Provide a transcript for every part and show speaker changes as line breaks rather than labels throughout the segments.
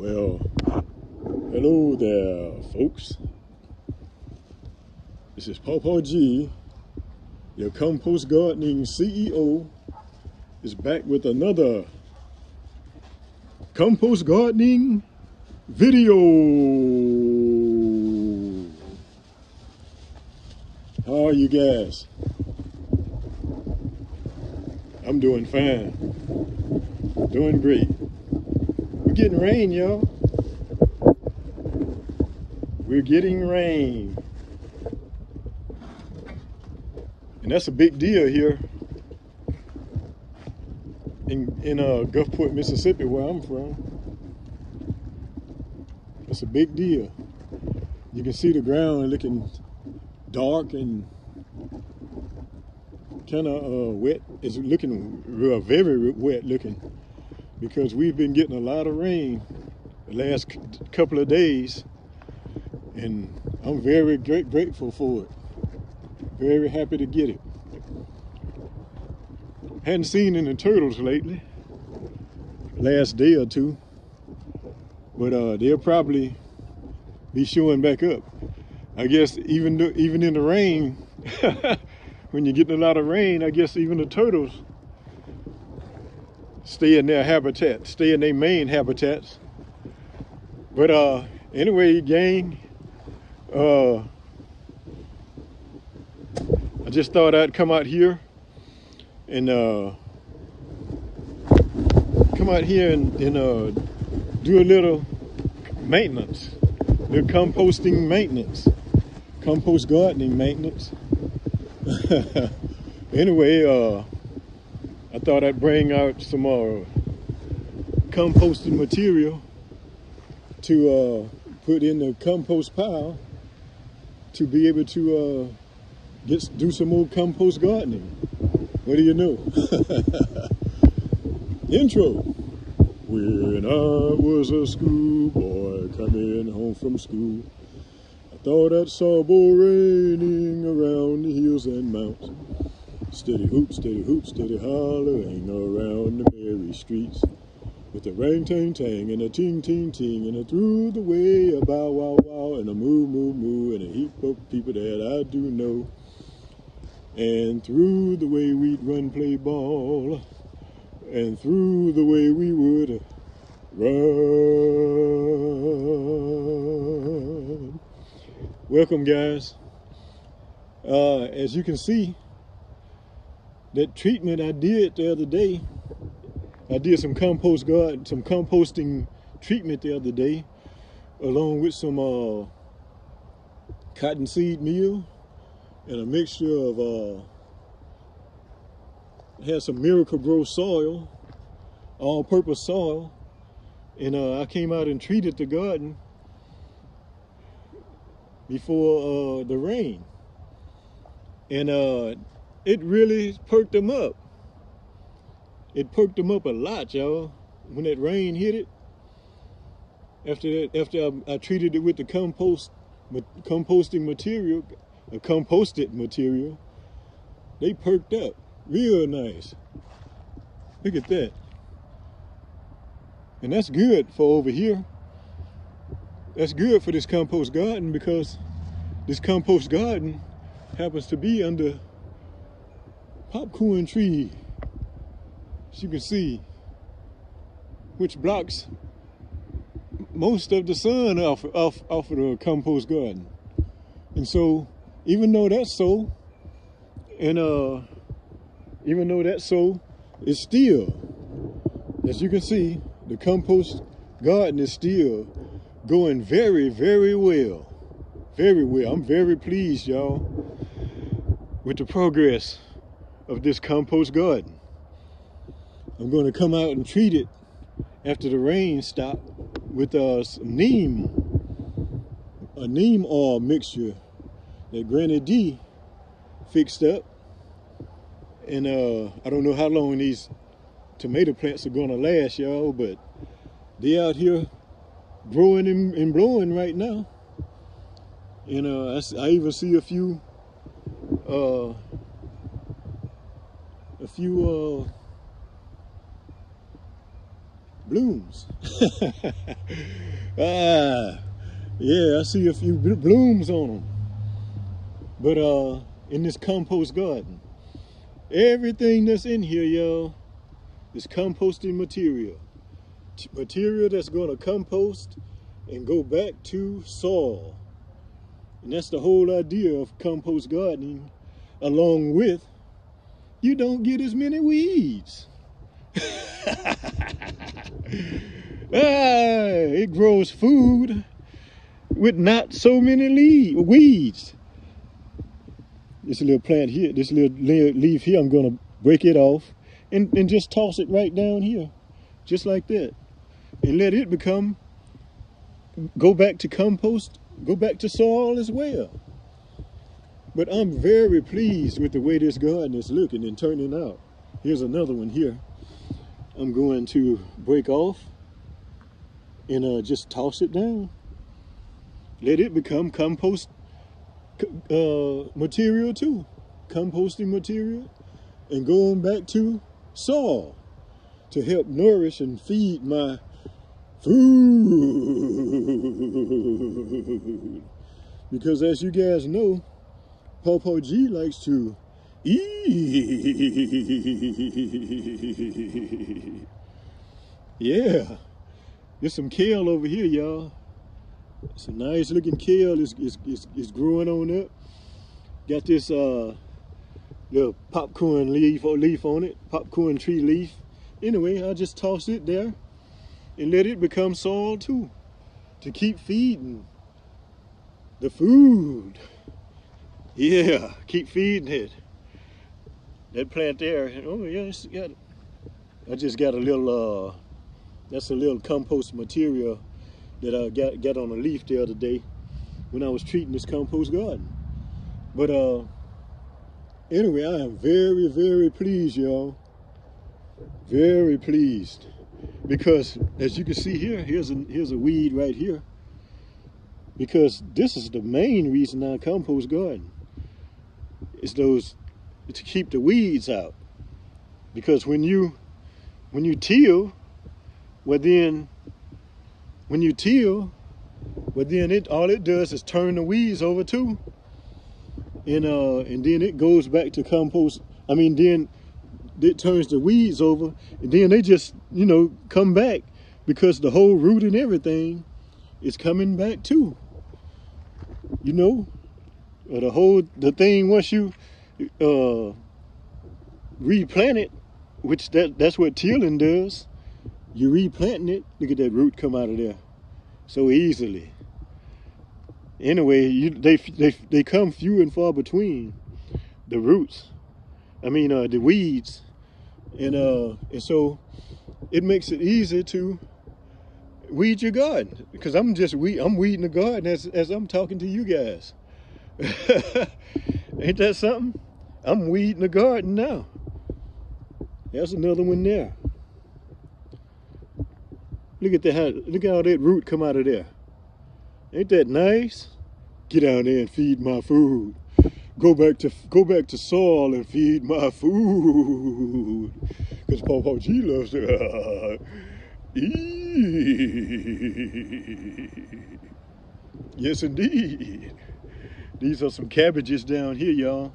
Well, hello there, folks. This is Pawpaw G, your compost gardening CEO, is back with another compost gardening video. How are you guys? I'm doing fine. Doing great. We're getting rain, y'all. We're getting rain. And that's a big deal here in Gulfport, Mississippi, where I'm from. It's a big deal. You can see the ground looking dark and kind of wet. It's looking very wet looking because we've been getting a lot of rain the last couple of days, and I'm very grateful for it. Very happy to get it. Hadn't seen any turtles lately, last day or two, but they'll probably be showing back up. I guess even in the rain, when you're getting a lot of rain, I guess even the turtles stay in their habitat, stay in their main habitats. But anyway, gang, I just thought I'd come out here and do a little maintenance, little composting maintenance, compost gardening maintenance. Anyway, I thought I'd bring out some composting material to put in the compost pile to be able to do some more compost gardening. What do you know? Intro. When I was a schoolboy coming home from school, I thought I saw a boy raining around the hills and mountains. Steady hoop, steady hollering around the merry streets, with a rang tang tang and a ting ting ting, and a through the way a bow wow wow and a moo moo moo and a heap of people that I do know. And through the way we'd run play ball, and through the way we would run. Welcome, guys. As you can see, that treatment I did the other day, I did some composting treatment the other day, along with some cottonseed meal and a mixture of had some Miracle Grow soil, all-purpose soil, and I came out and treated the garden before the rain, and it really perked them up. It perked them up a lot, y'all. When that rain hit it, after I treated it with the composting material, composted material, they perked up real nice. Look at that. And that's good for over here. That's good for this compost garden, because this compost garden happens to be under popcorn tree, as you can see, which blocks most of the sun off of the compost garden. And so, even though that's so, it's still, as you can see, the compost garden is still going very, very well. Very well. I'm very pleased, y'all, with the progress of this compost garden. I'm going to come out and treat it after the rain stops with some a neem oil mixture that Granny D fixed up. And I don't know how long these tomato plants are going to last, y'all, but they out here growing and blowing right now. And I even see a few blooms. Yeah, I see a few blooms on them. But in this compost garden, everything that's in here, y'all, is composting material. Material that's going to compost and go back to soil. And that's the whole idea of compost gardening, along with you don't get as many weeds. It grows food with not so many weeds. This little plant here, this little leaf here, I'm going to break it off and just toss it right down here, just like that. And let it go back to compost, go back to soil as well. But I'm very pleased with the way this garden is looking and turning out. Here's another one here. I'm going to break off and just toss it down. Let it become compost material too. Composting material, and going back to soil to help nourish and feed my food. Because as you guys know, Pawpaw G likes to eat. Yeah, there's some kale over here, y'all. Some nice looking kale is growing on up. Got this little popcorn leaf on it, popcorn tree leaf. Anyway, I just toss it there and let it become soil too, to keep feeding the food. Yeah, keep feeding it. That plant there, oh yeah, I just got a little, that's a little compost material that I got on a leaf the other day when I was treating this compost garden. But anyway, I am very, very pleased, y'all. Very pleased. Because as you can see here, here's a weed right here. Because this is the main reason I compost garden. It's to keep the weeds out. Because when you till, well then all it does is turn the weeds over too. And then it goes back to compost. I mean, then it turns the weeds over, and then they just, come back, because the whole root and everything is coming back too. The thing, once you replant it, which that's what tilling does, you replanting it. Look at that root come out of there so easily. Anyway, they come few and far between, the roots. I mean, the weeds, and so it makes it easy to weed your garden. Because I'm weeding the garden as I'm talking to you guys. Ain't that something? I'm weeding the garden now. There's another one there. Look at that! Look how that root come out of there. Ain't that nice? Get down there and feed my food. Go back to soil and feed my food. Because Pawpaw G loves to eat. Yes, indeed. These are some cabbages down here, y'all.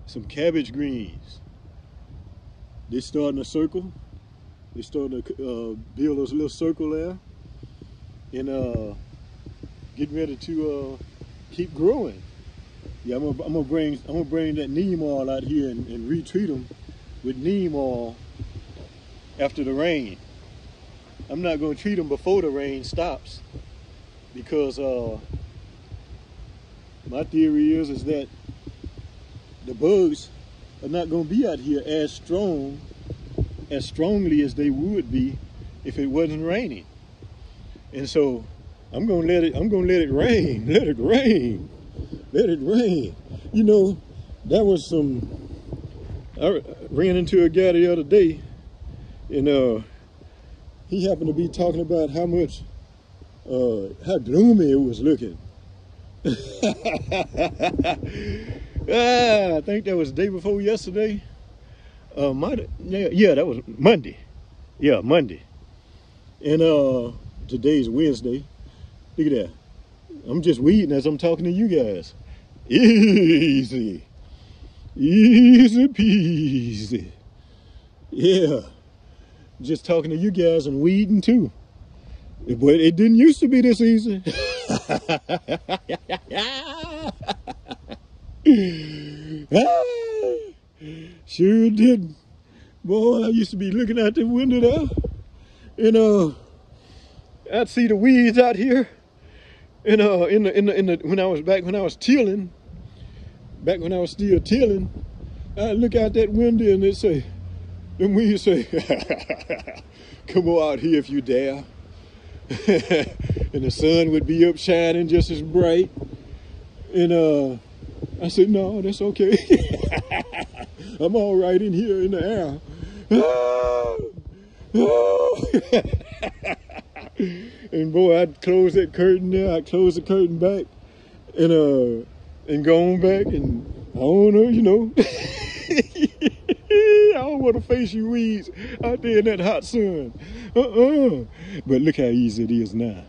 Some cabbage greens. They're starting a circle. They're starting to build us a little circle there. And getting ready to keep growing. Yeah, I'm gonna bring that neem oil out here and retreat them with neem oil after the rain. I'm not gonna treat them before the rain stops, because my theory is that the bugs are not gonna be out here as strongly as they would be if it wasn't raining. And so I'm gonna let it rain. Let it rain. Let it rain. That was I ran into a guy the other day, and he happened to be talking about how gloomy it was looking. I think that was the day before yesterday. Yeah, that was Monday. Yeah, Monday. And today's Wednesday. Look at that. I'm just weeding as I'm talking to you guys. Easy. Easy peasy. Yeah. Just talking to you guys and weeding too. But it didn't used to be this easy. Sure did. Boy, I used to be looking out the window there. And I'd see the weeds out here. And when I was tilling, back when I was still tilling, I'd look out that window and they'd say, them weeds say, come on out here if you dare. And the sun would be up shining just as bright. And I said, no, that's okay. I'm all right in here in the air. And boy, I'd close that curtain there. I'd close the curtain back and go on back. And I don't know, you know. I don't want to face you weeds out there in that hot sun. But look how easy it is now.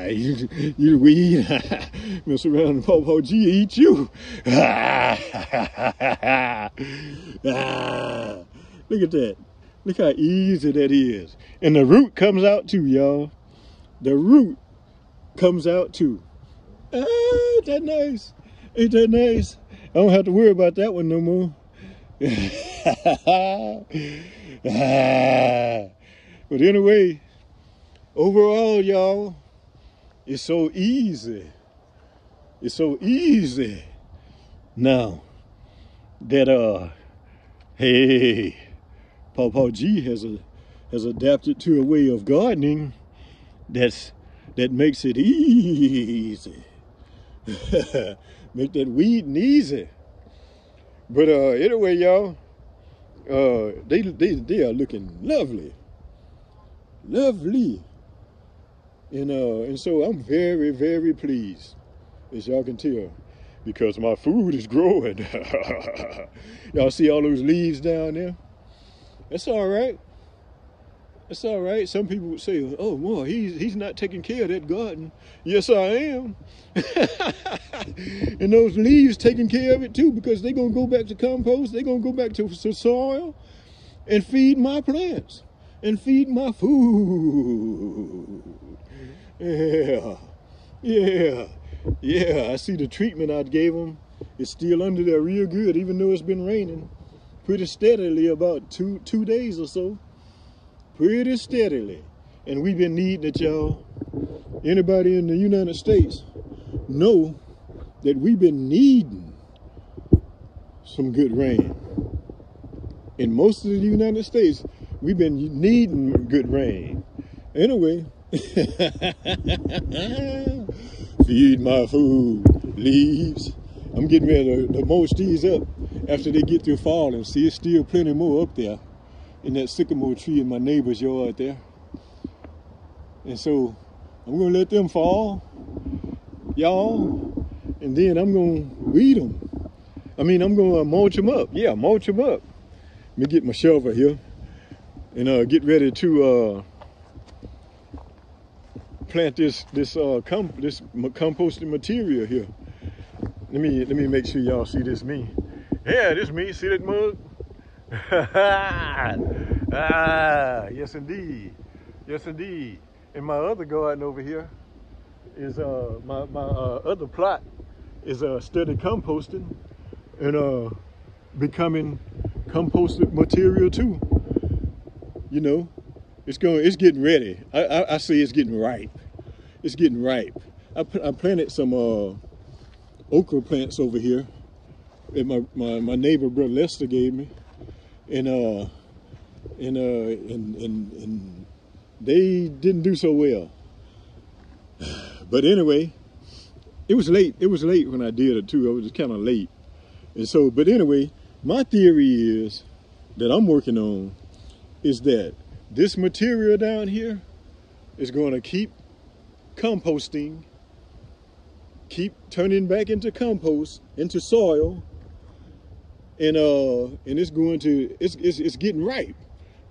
you weed, mess around and Pawpaw G eat you. Look at that. Look how easy that is. And the root comes out too, y'all. The root comes out too. Ain't that nice? Ain't that nice? I don't have to worry about that one no more. But anyway, overall, y'all, it's so easy. It's so easy now that hey, Pawpaw G has adapted to a way of gardening that makes it easy. Make that weeding easy. But anyway, y'all, they are looking lovely. Lovely. And so I'm very, very pleased, as y'all can tell, because my food is growing. Y'all see all those leaves down there? That's all right. That's all right. Some people would say, oh, boy, he's not taking care of that garden. Yes, I am. And those leaves taking care of it too, because they're going to go back to compost. They're going to go back to soil and feed my plants and feed my food. Yeah. I see the treatment I gave them is still under there real good, even though it's been raining pretty steadily about two days or so. Pretty steadily. And we've been needing it, y'all. Anybody in the United States know that we've been needing some good rain. In most of the United States, we've been needing good rain. Anyway, feed my food, leaves. I'm getting ready to mulch these up after they get through falling. See, it's still plenty more up there in that sycamore tree in my neighbor's yard there. And so I'm gonna let them fall, y'all, and then I'm gonna weed them. I mean, I'm gonna mulch them up. Yeah, mulch them up. Let me get my shovel here and get ready to plant this composting material here. Let me make sure y'all see this me. Yeah, this me. See that mug? Yes indeed. Yes indeed. And my other garden over here is my other plot is steady composting and becoming composted material too. You know, it's getting ready. I say it's getting ripe. It's getting ripe. I planted some okra plants over here that my neighbor brother Lester gave me, and they didn't do so well. But anyway, it was late. It was late when I did it too. I was kind of late, and so. But anyway, my theory is that I'm working on is that this material down here is going to keep composting, keep turning back into compost, into soil, and it's going to it's getting ripe.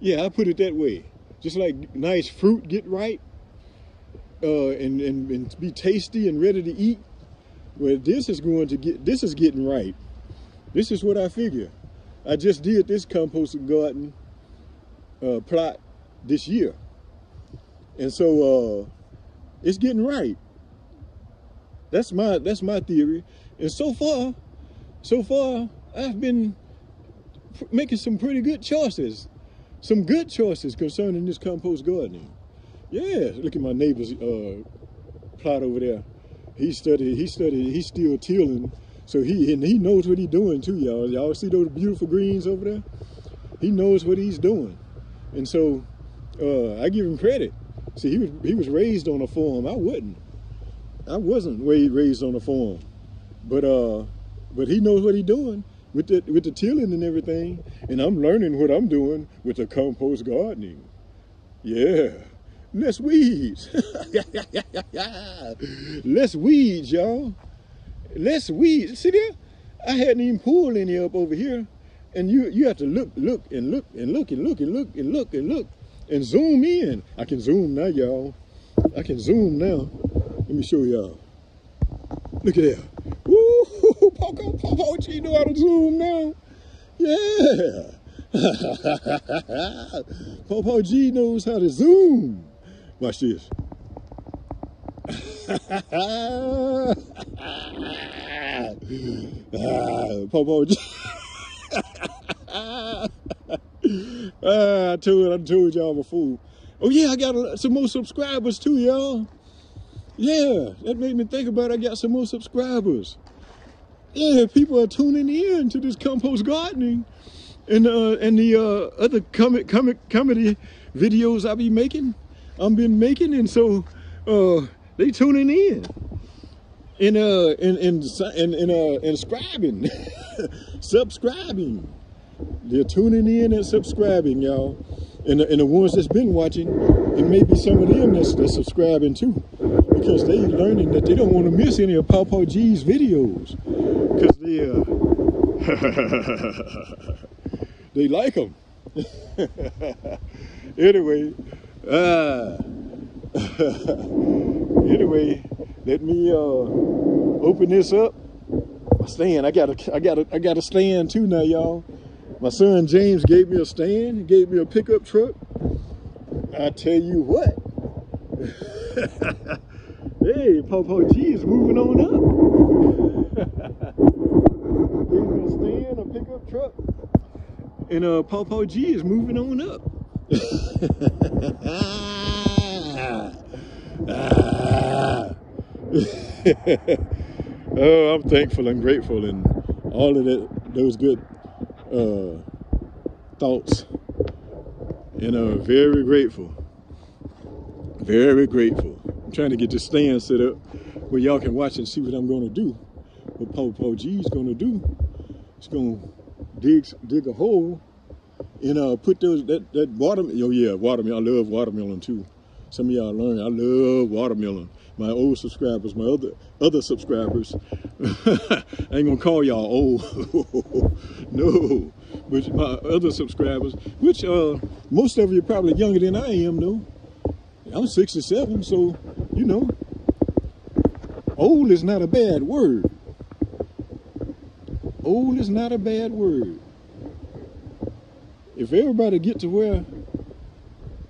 Yeah, I put it that way. Just like nice fruit get ripe and be tasty and ready to eat. Well, this is getting ripe. This is what I figure. I just did this composting garden plot this year. And so it's getting ripe. That's my theory. And so far, I've been making some pretty good choices. Some good choices concerning this compost gardening. Yeah, look at my neighbor's plot over there. He's still tilling. So he knows what he's doing too, y'all. Y'all see those beautiful greens over there? He knows what he's doing. And so I give him credit. See, he was raised on a farm. I wasn't raised on a farm. But he knows what he's doing with the tilling and everything. And I'm learning what I'm doing with the compost gardening. Yeah. Less weeds. Less weeds, y'all. Less weeds. See there? I hadn't even pulled any up over here. And you have to look and zoom in. I can zoom now, y'all. I can zoom now. Let me show y'all. Look at that. Woo! Popo G know how to zoom now. Yeah. Popo G knows how to zoom. Watch this. Popo G. I told y'all before. Oh yeah, I got some more subscribers too, y'all. Yeah, that made me think about it. I got some more subscribers. Yeah, people are tuning in to this compost gardening and the other comedy videos I've been making, and so they tuning in and subscribing, subscribing. They're tuning in and subscribing, y'all. And the ones that's been watching, it may be some of them that's subscribing too, because they learning that they don't want to miss any of Pawpaw G's videos, because they like them. Anyway, anyway, let me open this up. My stand. I got a stand too now, y'all. My son James gave me a stand. He gave me a pickup truck. I tell you what. Hey, Pawpaw G is moving on up. Gave me a stand, a pickup truck, and Pawpaw G is moving on up. Oh, I'm thankful and grateful, and all of those good thoughts, and very grateful, very grateful. I'm trying to get this stand set up where y'all can watch and see what I'm going to do. What Pawpaw G's going to do. It's going to dig a hole and put that watermelon. Oh yeah, watermelon. I love watermelon too. Some of y'all learn I love watermelon. My old subscribers, my other subscribers. I ain't gonna call y'all old. No, but my other subscribers, which most of you are probably younger than I am though. I'm 67, so you know, old is not a bad word. Old is not a bad word. If everybody get to where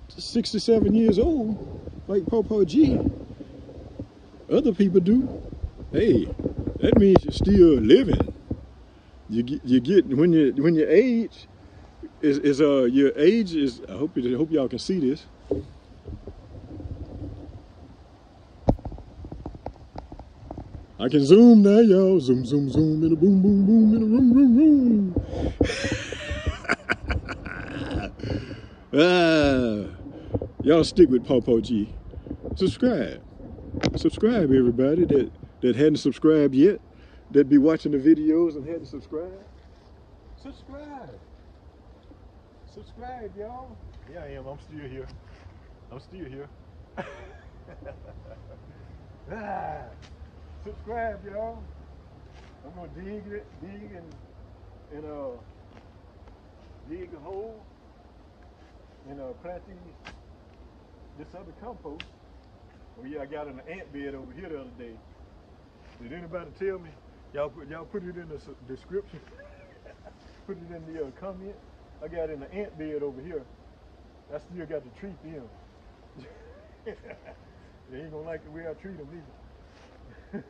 67 years old, like Pawpaw G, other people do, hey, that means you're still living. You get when your age is your age is. I hope y'all can see this. I can zoom now, y'all. Zoom, zoom, zoom, and a boom, boom, boom, and a room, room, room. Y'all stick with Pawpaw G. Subscribe. Subscribe, everybody that hadn't subscribed yet, that be watching the videos and hadn't subscribed. Subscribe. Subscribe, y'all. Yeah, I am. I'm still here. I'm still here. Subscribe, y'all. I'm gonna dig and dig a hole and plant this other compost. Oh yeah, I got an ant bed over here the other day. Did anybody tell me? Y'all put it in the description. Put it in the comment. I got an ant bed over here. I still got to treat them. They ain't gonna like the way I treat them either.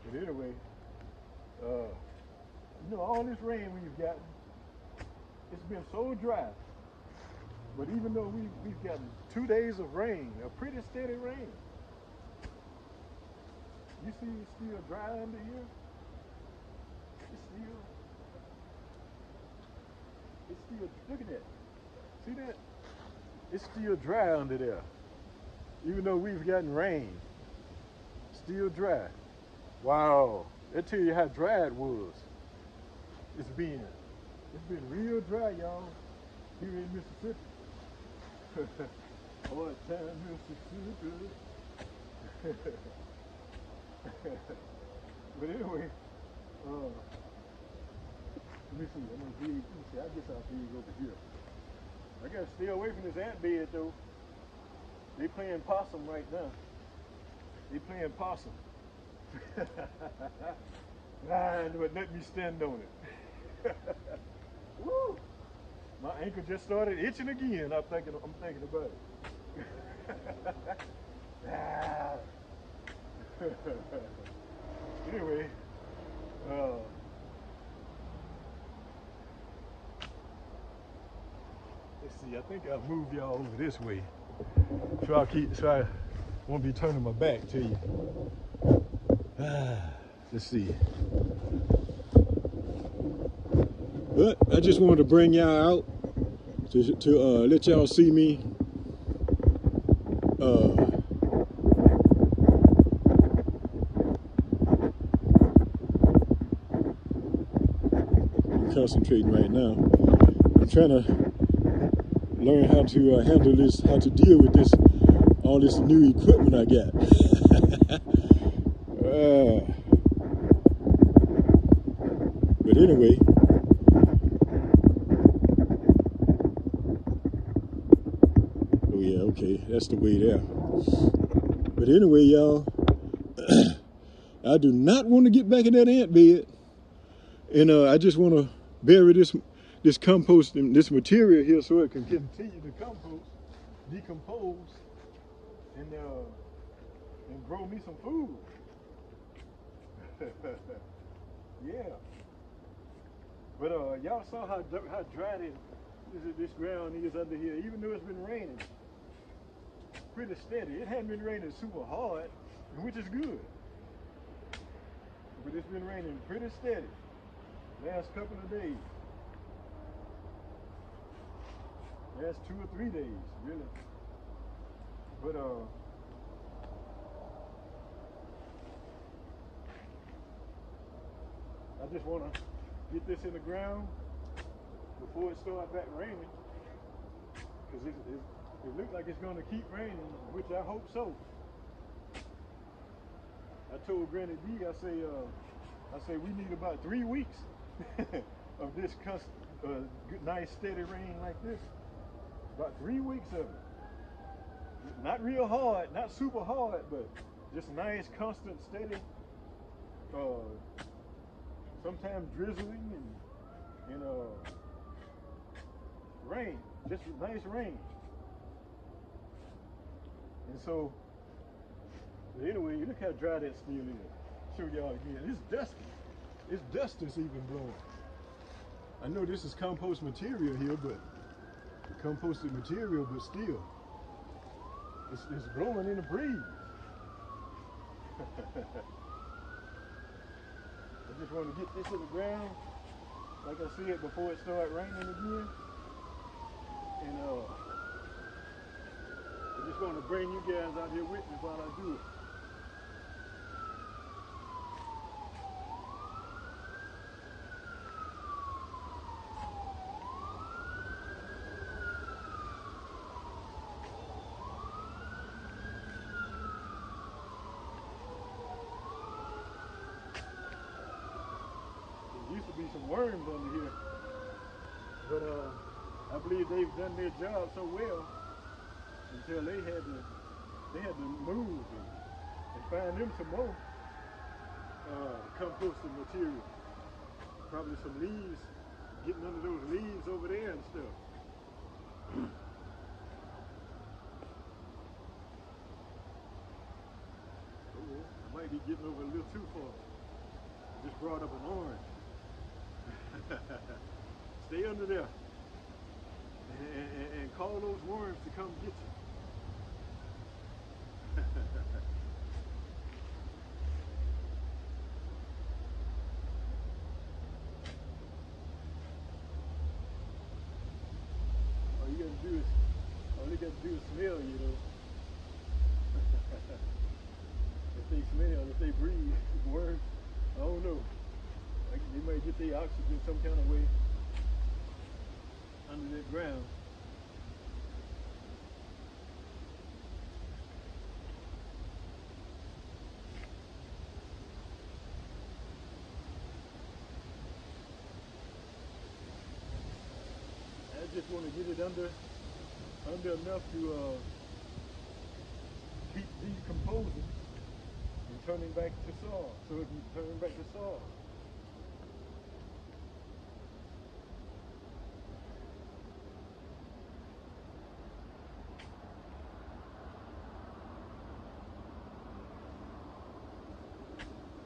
But anyway, you know, all this rain we've gotten, it's been so dry. But even though we've gotten 2 days of rain, a pretty steady rain, you see it's still dry under here. It's still, look at that. See that? It's still dry under there. Even though we've gotten rain, still dry. Wow, that tell you how dry it was. It's been real dry, y'all, here in Mississippi. Hard time, Mississippi. But anyway, let me see, I'm gonna dig, let me see, I guess I'll dig over here. I gotta stay away from this ant bed though. They playing possum right now. They playing possum. But let me stand on it. Woo! My ankle just started itching again. I'm thinking about it. Anyway, let's see. I think I'll move y'all over this way, so I won't be turning my back to you. Let's see. But I just wanted to bring y'all out to let y'all see me. I'm concentrating right now. I'm trying to learn how to handle this, how to deal with this, all this new equipment I got. But anyway, oh yeah, okay, that's the way there. But anyway, y'all, I do not want to get back in that ant bed, and I just want to bury this compost and this material here so it can continue to decompose, and grow me some food. Yeah. But y'all saw how dry this ground is under here, even though it's been raining pretty steady. It hadn't been raining super hard, which is good. But it's been raining pretty steady last couple of days. Last 2 or 3 days, really. But I just want to get this in the ground before it starts back raining, because it looks like it's going to keep raining, which I hope so. I told Granny D, I say we need about 3 weeks of this nice steady rain like this. About 3 weeks of it. Not real hard, not super hard, but just nice, constant, steady, sometimes drizzling and rain, just nice rain. And so, anyway, look how dry that still is. Show y'all again. It's dusty. It's dust that's even blowing. I know this is compost material here, but the composted material, but still, it's blowing in the breeze. I just want to get this in the ground, like I said, before it starts raining again. And I just want to bring you guys out here with me while I do it. There used to be some worms under here, but I I believe they've done their job so well until they had to move and find them some more composting material. Probably some leaves, getting under those leaves over there and stuff. Oh, I might be getting over a little too far. I just brought up an orange. Stay under there and call those worms to come get you. All you gotta do is smell, you know. If they smell, if they breathe, worms, I don't know. They might get their oxygen some kind of way under that ground. I just want to get it under enough to keep decomposing and turning back to soil, so it can turn back to soil.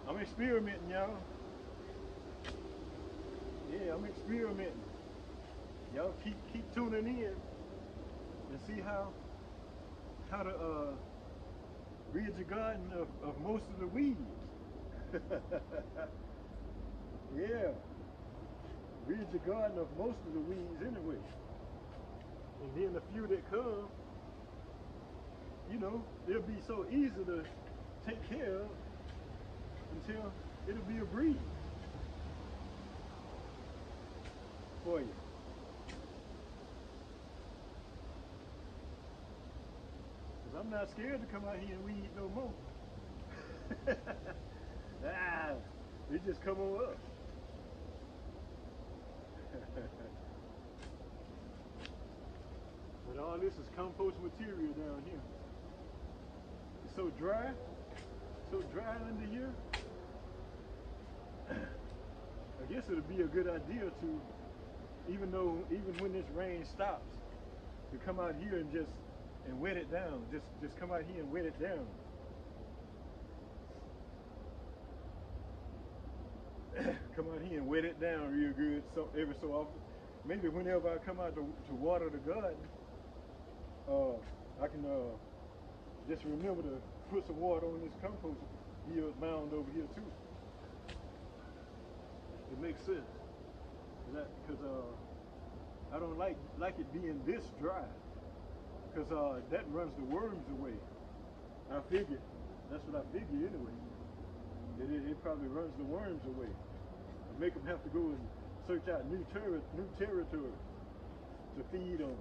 I'm experimenting, y'all. Yeah, I'm experimenting. Y'all keep tuning in and see how to rid your garden of most of the weeds. Yeah, rid your garden of most of the weeds anyway. And then the few that come, you know, they'll be so easy to take care of until it'll be a breeze for you. Because I'm not scared to come out here and weed no more. They just come on up. But all this is compost material down here. It's so dry under here. I guess it'll be a good idea to, even when this rain stops, to come out here and wet it down. Just come out here and wet it down. Come out here and wet it down real good, so every so often. Maybe whenever I come out to water the garden, I can just remember to put some water on this compost mound over here too. It makes sense. Because I don't like it being this dry. Because that runs the worms away. I figure. That's what I figure anyway. It probably runs the worms away. And make them have to go and search out new territory to feed on.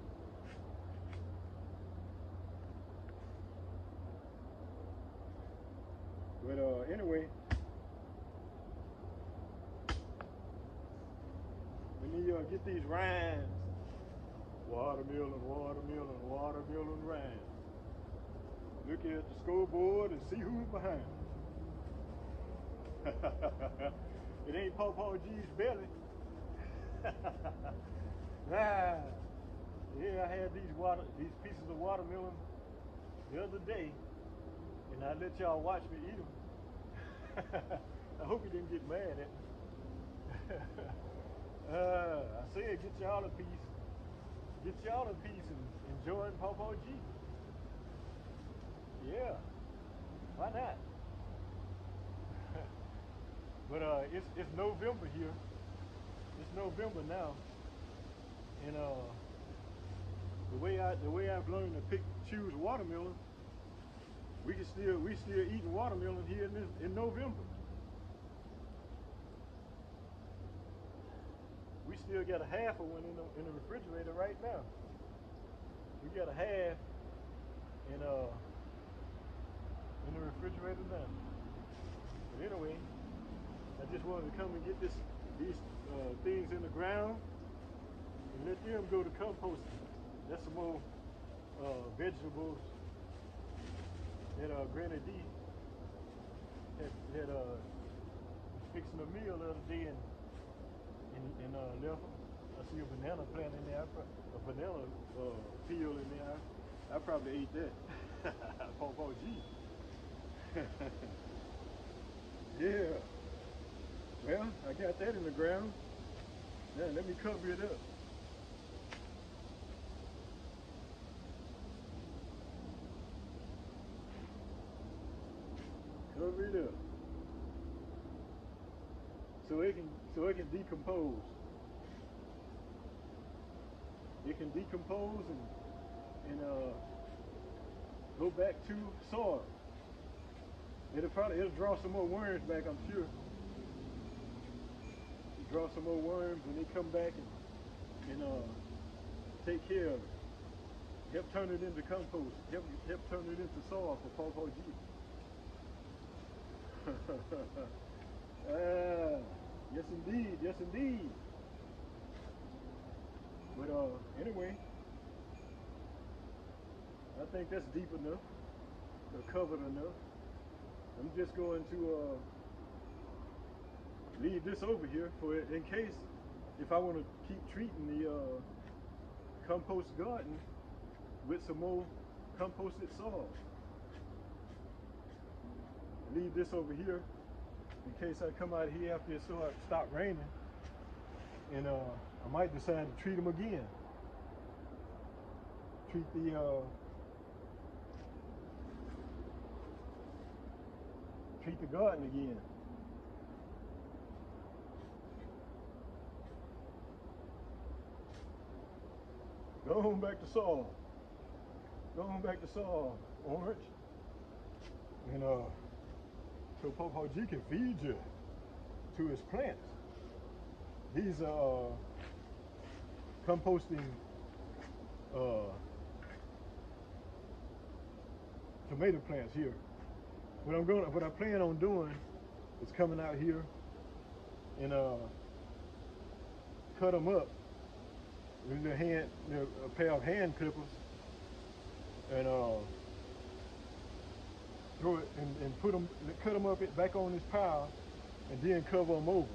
But anyway, we need to get these rinds. Watermelon rinds. Look at the scoreboard and see who's behind. It ain't Pawpaw G's belly. Yeah, I had these pieces of watermelon the other day, and I let y'all watch me eat them. I hope you didn't get mad at me. I said get y'all a piece. Get y'all a piece and enjoy Pawpaw G. Yeah, why not? But it's November here. It's November now, and the way I've learned to choose watermelon, we still eating watermelon here in November. We still got a half of one in the refrigerator right now. We got a half in the refrigerator now. But anyway, I just wanted to come and get these things in the ground and let them go to composting. That's some more vegetables that Granny D had fixing a meal the other day and left. I see a banana plant in there, a banana peel in there. I probably ate that. Pawpaw G. Yeah. Well, I got that in the ground. Now let me cover it up. Cover it up. So it can decompose. It can decompose and go back to soil. It'll draw some more worms back, I'm sure. Draw some more worms when they come back and take care of it. Help turn it into compost. Help turn it into soil for Pawpaw G. Yes indeed, yes indeed. But anyway, I think that's deep enough, or covered enough. I'm just going to leave this over here for it in case if I want to keep treating the compost garden with some more composted soil. Leave this over here in case I come out here after it stop raining, and I might decide to treat them again. Treat the garden again. Go on back to soil. Go on back to soil, Orange. And so Pawpaw G can feed you to his plants. These are composting tomato plants here. What I plan on doing is coming out here and cut them up with a pair of hand clippers, and throw it and cut them up back on this pile, and then cover them over.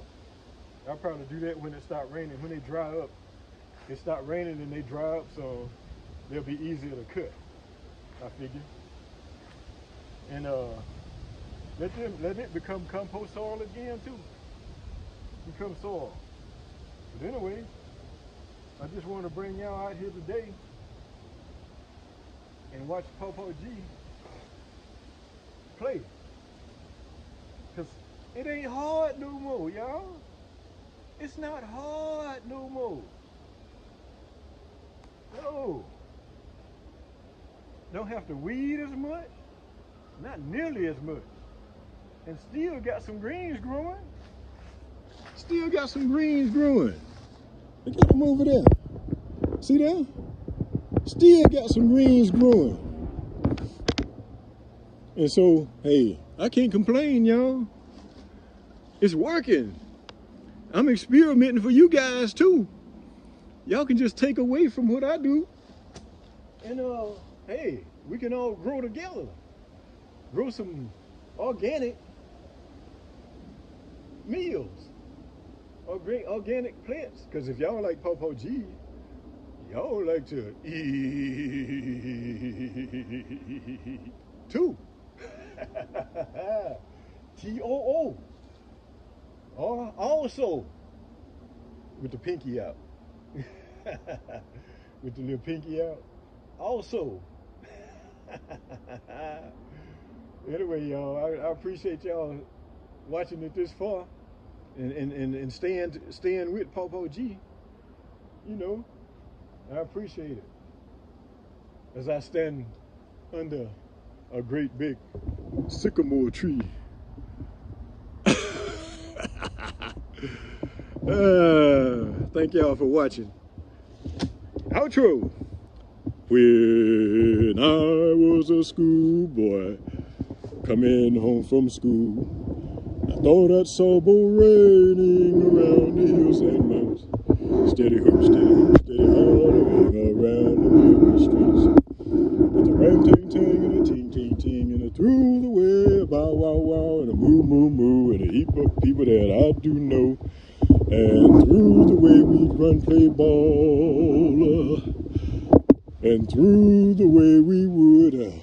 I'll probably do that when it stops raining. When they dry up, it stops raining and they dry up, so they'll be easier to cut, I figure. And let it become compost soil again too. Become soil. But anyway, I just want to bring y'all out here today and watch Pawpaw G play. Cause it ain't hard no more, y'all. It's not hard no more. No. Don't have to weed as much. Not nearly as much. And still got some greens growing. Still got some greens growing. Look at them over there. See that? Still got some greens growing. And so, hey, I can't complain, y'all. It's working. I'm experimenting for you guys too. Y'all can just take away from what I do. And hey, we can all grow together. Grow some organic meals. Or great organic plants. Because if y'all like Pawpaw G, y'all like to eat too. T-O-O. Or also with the pinky out. With the little pinky out. Also. Anyway, y'all, I appreciate y'all watching it this far and staying with Pawpaw G. You know, I appreciate it. As I stand under a great big sycamore tree. Thank y'all for watching. Outro. When I was a schoolboy coming home from school, I thought I saw bull raining around the hills and mountains. Steady hoop, steady hoop, steady hollering around the river streets. With a rang ting ting and a ting ting ting and a through the way, bow wow wow and a moo moo moo and a heap of people that I do know. And through the way we'd run play ball, and through the way we would run.